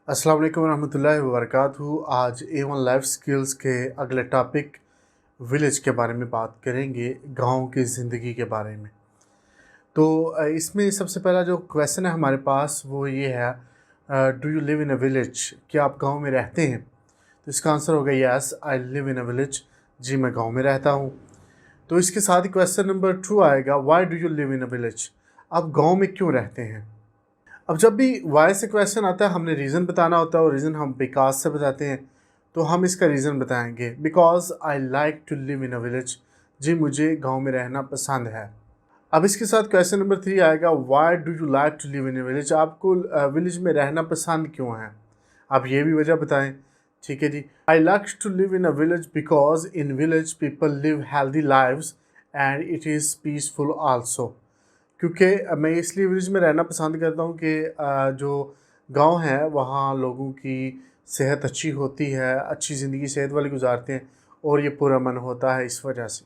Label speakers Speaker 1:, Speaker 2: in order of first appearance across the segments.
Speaker 1: अस्सलाम वालेकुम रहमतुल्लाहि व बरकातहू। आज A1 लाइफ स्किल्स के अगले टॉपिक विलेज के बारे में बात करेंगे, गांव की ज़िंदगी के बारे में। तो इसमें सबसे पहला जो क्वेश्चन है हमारे पास वो ये है, do you live in a village? क्या आप गांव में रहते हैं? तो इसका आंसर होगा yes, I live in a village. जी, मैं गांव में रहता हूं। तो इसके साथ ही क्वेश्चन नंबर 2 आएगा, why do you live in a village? आप गांव में क्यों रहते हैं? अब जब भी वाई से क्वेश्चन आता है, हमने रीज़न बताना होता है और रीज़न हम बिकॉज से बताते हैं। तो हम इसका रीज़न बताएंगे, because I like to live in a village. जी, मुझे गांव में रहना पसंद है। अब इसके साथ क्वेश्चन नंबर 3 आएगा, why do you like to live in a village? आपको विलेज में रहना पसंद क्यों है? आप ये भी वजह बताएं। ठीक है जी। I like to live in a village because in village people live healthy lives and it is peaceful also. क्योंकि मैं इसलिए विलेज में रहना पसंद करता हूँ कि जो गांव है वहाँ लोगों की सेहत अच्छी होती है, अच्छी ज़िंदगी सेहत वाली गुजारते हैं और ये पुरअमन होता है इस वजह से।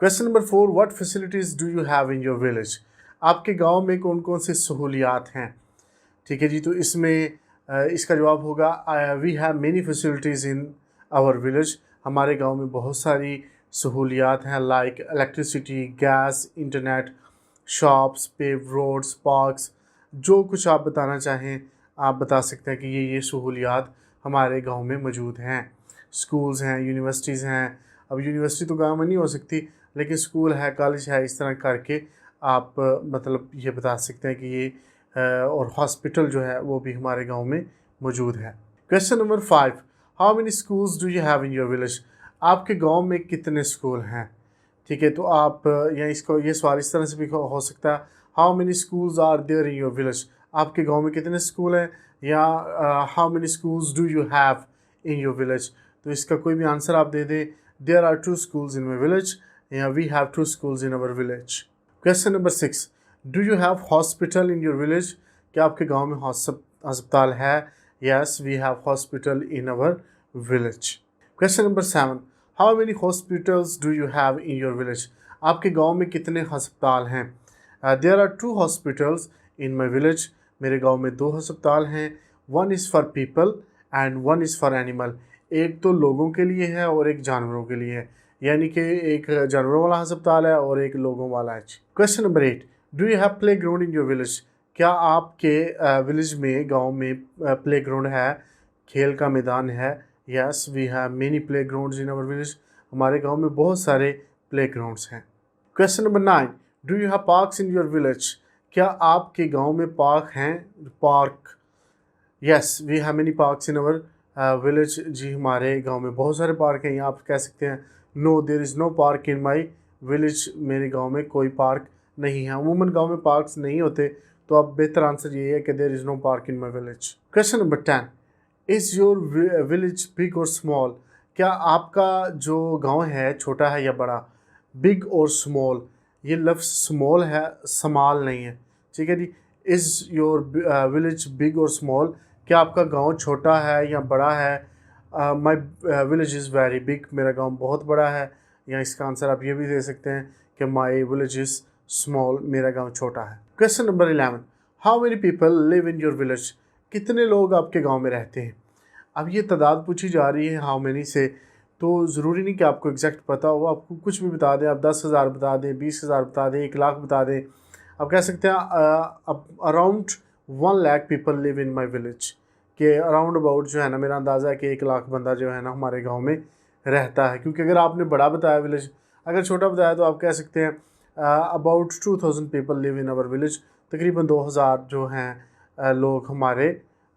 Speaker 1: Question number 4, what facilities do you have in your village? आपके गांव में कौन कौन सी सहूलियात हैं? ठीक है जी। तो इसमें इसका जवाब होगा, we have many facilities in our village. हमारे गांव में बहुत सारी सहूलियात हैं, like electricity, gas, internet, shops, pave roads, parks. जो कुछ आप बताना चाहें आप बता सकते हैं कि ये सहूलियात हमारे गांव में मौजूद हैं। स्कूल्स हैं, यूनिवर्सिटीज़ हैं। अब यूनिवर्सिटी तो गांव में नहीं हो सकती, लेकिन स्कूल है, कॉलेज है, इस तरह करके आप मतलब ये बता सकते हैं कि ये और हॉस्पिटल जो है वो भी हमारे गांव में मौजूद है। Question number 5, how many schools do you have in your village? आपके गांव में कितने स्कूल हैं? ठीक है। तो आप या इसको ये सवाल इस तरह से भी हो सकता है, how many schools are there in your village? आपके गांव में कितने स्कूल हैं? या how many schools do you have in your village? तो इसका कोई भी आंसर आप दे दें, there are 2 schools in my village या we have 2 schools in our village. Question number 6, do you have hospital in your village? क्या आपके गांव में अस्पताल है? Yes, we have hospital in our village. Question number 7, how many hospitals do you have in your village? आपके गांव में कितने अस्पताल हैं? There are 2 hospitals in my village. मेरे गांव में 2 अस्पताल हैं। One is for people and one is for animal. एक तो लोगों के लिए है और एक जानवरों के लिए है, यानी कि एक जानवरों वाला अस्पताल है और एक लोगों वाला है। Question number 8, do you have play ground in your village? क्या आपके विलेज में, गांव में प्ले ग्राउंड है, खेल का मैदान है? Yes, we have many playgrounds in our village. हमारे गांव में बहुत सारे प्ले ग्राउंड्स हैं। Question number 9, do you have parks in your village? क्या आपके गांव में पार्क हैं? Park, yes, we have many parks in our village. जी, हमारे गांव में बहुत सारे पार्क हैं। यहाँ आप कह सकते हैं, no there is no park in my village. मेरे गांव में कोई पार्क नहीं है। अमूमन गांव में पार्क्स नहीं होते, तो अब बेहतर आंसर ये है कि there is no park in my village. Question number 10, is your village big or small? क्या आपका जो गांव है छोटा है या बड़ा? बिग और स्मॉल, ये लफ्ज़ स्मॉल है, स्मॉल नहीं है। ठीक है जी। Is your village big or small? क्या आपका गांव छोटा है या बड़ा है? My village is very big. मेरा गांव बहुत बड़ा है। या इसका आंसर आप ये भी दे सकते हैं कि माई विलेज इज़ स्मॉल। मेरा गांव छोटा है। Question number 11, how many people live in your village? कितने लोग आपके गांव में रहते हैं? अब ये तादाद पूछी जा रही है हाउ मेनी से, तो ज़रूरी नहीं कि आपको एग्जैक्ट पता हो। आपको कुछ भी बता दें, आप 10,000 बता दें, 20,000 बता दें, 1 लाख बता दें। आप कह सकते हैं around 1 lakh people live in my village. के अराउंड अबाउट जो है ना, मेरा अंदाज़ा है कि 1 लाख बंदा जो है ना हमारे गांव में रहता है। क्योंकि अगर आपने बड़ा बताया विलेज, अगर छोटा बताया तो आप कह सकते हैं about 2,000 people live in our village. तकरीबन 2,000 जो हैं लोग हमारे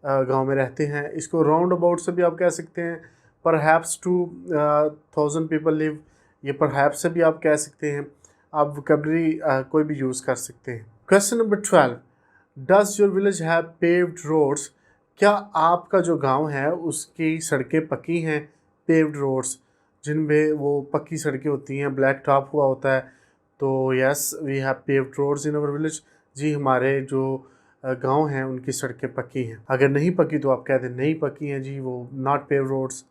Speaker 1: गांव में रहते हैं। इसको राउंड अबाउट से भी आप कह सकते हैं, परहैप्स 2,000 पीपल लिव, ये परहैप्स से भी आप कह सकते हैं। आप वोकैबलरी कोई भी यूज़ कर सकते हैं। Question number 12, does your village have paved roads? क्या आपका जो गांव है उसकी सड़कें पक्की हैं? पेव्ड रोड्स, जिनमें वो पक्की सड़कें होती हैं, ब्लैक टॉप हुआ होता है। तो yes, we have paved roads in our village. जी, हमारे जो गांव हैं उनकी सड़कें पक्की हैं। अगर नहीं पक्की तो आप कह दें नहीं पक्की हैं जी, वो not pave roads.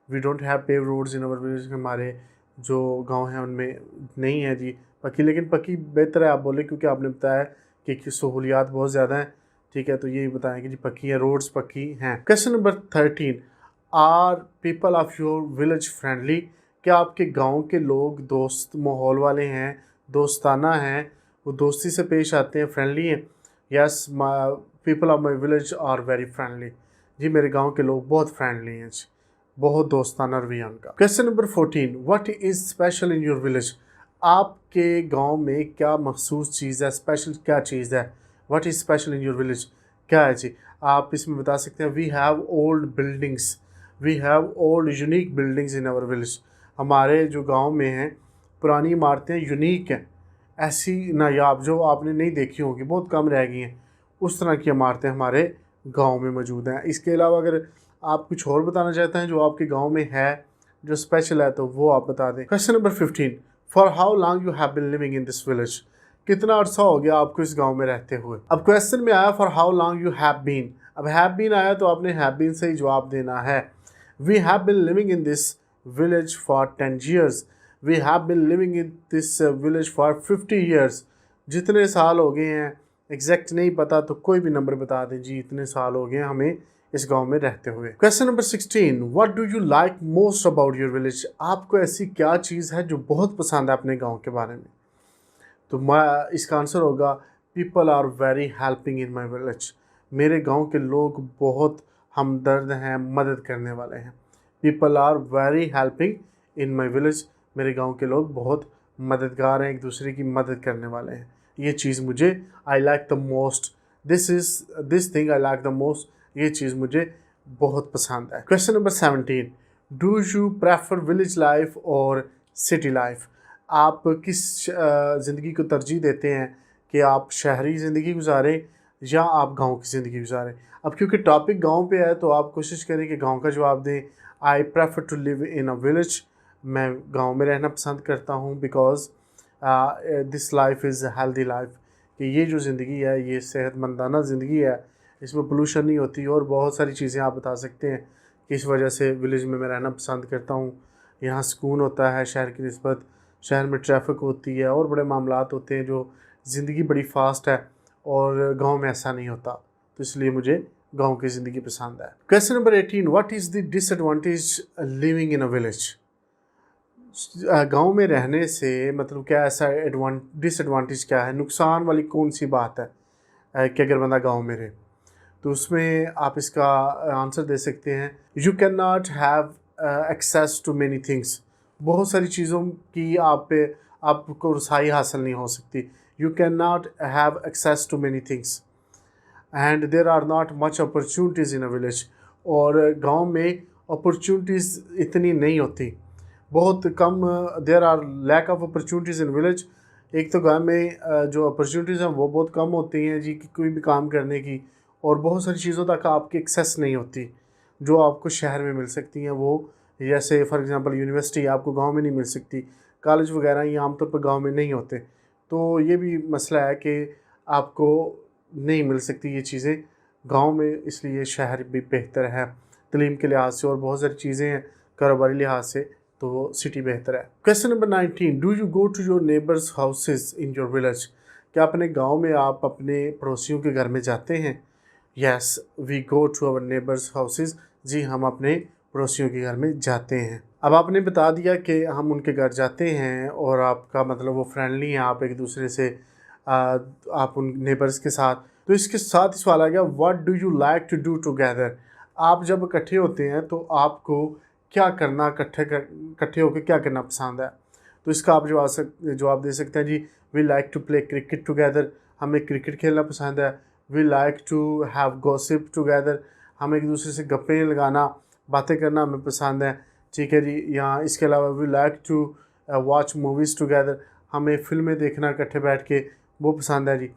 Speaker 1: We don't have pave roads in our village. हमारे जो गांव हैं उनमें नहीं है जी पक्की, लेकिन पक्की बेहतर है आप बोले, क्योंकि आपने बताया कि सहूलियात बहुत ज़्यादा हैं। ठीक है, तो ये बताएं कि जी पक्की है, रोड्स पक्की हैं। Question number 13, are people of your village friendly? क्या आपके गांव के लोग दोस्त माहौल वाले हैं, दोस्ताना हैं, वो दोस्ती से पेश आते हैं, फ्रेंडली हैं? Yes, people of my village are very friendly. जी मेरे गांव के लोग बहुत फ्रेंडली हैं जी, बहुत दोस्ताना रवैया उनका। Question number 14, what is special in your village? आपके गांव में क्या मखसूस चीज़ है, स्पेशल क्या चीज़ है? What is special in your village? क्या है जी? आप इसमें बता सकते हैं, we have old buildings, we have old unique buildings in our village. हमारे जो गांव में हैं पुरानी इमारतें यूनिक हैं, ऐसी नायाब जो आपने नहीं देखी होंगी, बहुत कम रह गई हैं, उस तरह की इमारतें हमारे गांव में मौजूद हैं। इसके अलावा अगर आप कुछ और बताना चाहते हैं जो आपके गांव में है, जो स्पेशल है, तो वो आप बता दें। Question number 15, for how long you have been living in this village? कितना अर्सा हो गया आपको इस गांव में रहते हुए? अब क्वेश्चन में आया for how long you have been, अब हैव बीन आया तो आपने हैव बीन से ही जवाब देना है। We have been living in this village for 10 years, we have been living in this village for 50 years। जितने साल हो गए हैं एग्जैक्ट नहीं पता तो कोई भी नंबर बता दें जी, इतने साल हो गए हमें इस गांव में रहते हुए। Question number 16, what do you like most about your village? आपको ऐसी क्या चीज़ है जो बहुत पसंद है अपने गांव के बारे में? तो मैं इसका आंसर होगा, people are very helping in my village. मेरे गांव के लोग बहुत हमदर्द हैं, मदद करने वाले हैं। People are very helping in my village, मेरे गांव के लोग बहुत मददगार हैं, एक दूसरे की मदद करने वाले हैं। ये चीज़ मुझे I like the most, this thing I like the most, ये चीज़ मुझे बहुत पसंद है। Question number 17, do you prefer village life और सिटी लाइफ? आप किस ज़िंदगी को तरजीह देते हैं कि आप शहरी ज़िंदगी गुजारें या आप गांव की ज़िंदगी गुजारें? अब क्योंकि टॉपिक गांव पे है तो आप कोशिश करें कि गांव का जवाब दें। I prefer to live in a village, मैं गांव में रहना पसंद करता हूं, because this life is healthy life, कि ये जो ज़िंदगी है ये सेहतमंदाना ज़िंदगी है, इसमें पोल्यूशन नहीं होती और बहुत सारी चीज़ें आप बता सकते हैं कि इस वजह से विलेज में मैं रहना पसंद करता हूँ। यहाँ सुकून होता है शहर की निस्बत, शहर में ट्रैफिक होती है और बड़े मामलात होते हैं, जो ज़िंदगी बड़ी फास्ट है और गांव में ऐसा नहीं होता, तो इसलिए मुझे गांव की ज़िंदगी पसंद है। Question number 18, what is the disadvantage living in a village? गांव में रहने से मतलब क्या ऐसा डिसएडवांटेज क्या है, नुकसान वाली कौन सी बात है कि अगर बंदा गांव में रहे? तो उसमें आप इसका आंसर दे सकते हैं, you can not have access to many things. बहुत सारी चीज़ों की आपको रसाई हासिल नहीं हो सकती। You can not have access to many things and there are not much opportunities in a village. और गांव में अपॉर्चुनिटीज़ इतनी नहीं होती, बहुत कम, there are lack of opportunities in village. एक तो गांव में जो अपॉर्चुनिटीज़ हैं वो बहुत कम होती हैं जी, कि कोई भी काम करने की, और बहुत सारी चीज़ों तक आपकी एक्सेस नहीं होती जो आपको शहर में मिल सकती हैं। वो जैसे फॉर एग्जांपल यूनिवर्सिटी आपको गांव में नहीं मिल सकती, कॉलेज वगैरह ये आमतौर पर गांव में नहीं होते, तो ये भी मसला है कि आपको नहीं मिल सकती ये चीज़ें गांव में, इसलिए शहर भी बेहतर है तालीम के लिहाज से और बहुत सारी चीज़ें हैं कारोबारी लिहाज से, तो सिटी बेहतर है। Question number 19, do you go to your neighbours houses in your village? क्या अपने गांव में आप अपने पड़ोसियों के घर में जाते हैं? Yes, we go to our neighbours houses, जी हम अपने पड़ोसियों के घर में जाते हैं। अब आपने बता दिया कि हम उनके घर जाते हैं और आपका मतलब वो फ्रेंडली हैं, आप एक दूसरे से आप उन नेबर्स के साथ, तो इसके साथ ही सवाल आ गया, what do you like to do together? आप जब इकट्ठे होते हैं तो आपको क्या करना, इकट्ठे होकर क्या करना पसंद है? तो इसका आप जवाब दे सकते हैं जी, we like to play cricket together, हमें क्रिकेट खेलना पसंद है। We like to have gossip together, हम एक दूसरे से गप्पे लगाना, बातें करना हमें पसंद है, ठीक है जी। यहाँ इसके अलावा we like to watch movies together, हमें फिल्में देखना इकट्ठे बैठ के वो पसंद है जी।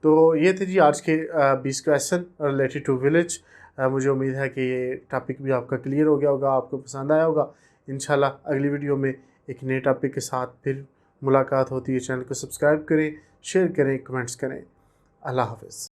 Speaker 1: तो ये थे जी आज के 20 क्वेश्चन रिलेटेड टू विलेज। मुझे उम्मीद है कि ये टॉपिक भी आपका क्लियर हो गया होगा, आपको पसंद आया होगा। इंशाल्लाह अगली वीडियो में एक नए टॉपिक के साथ फिर मुलाकात होती है। चैनल को सब्सक्राइब करें, शेयर करें, कमेंट्स करें। अल्लाह हाफ़िज़।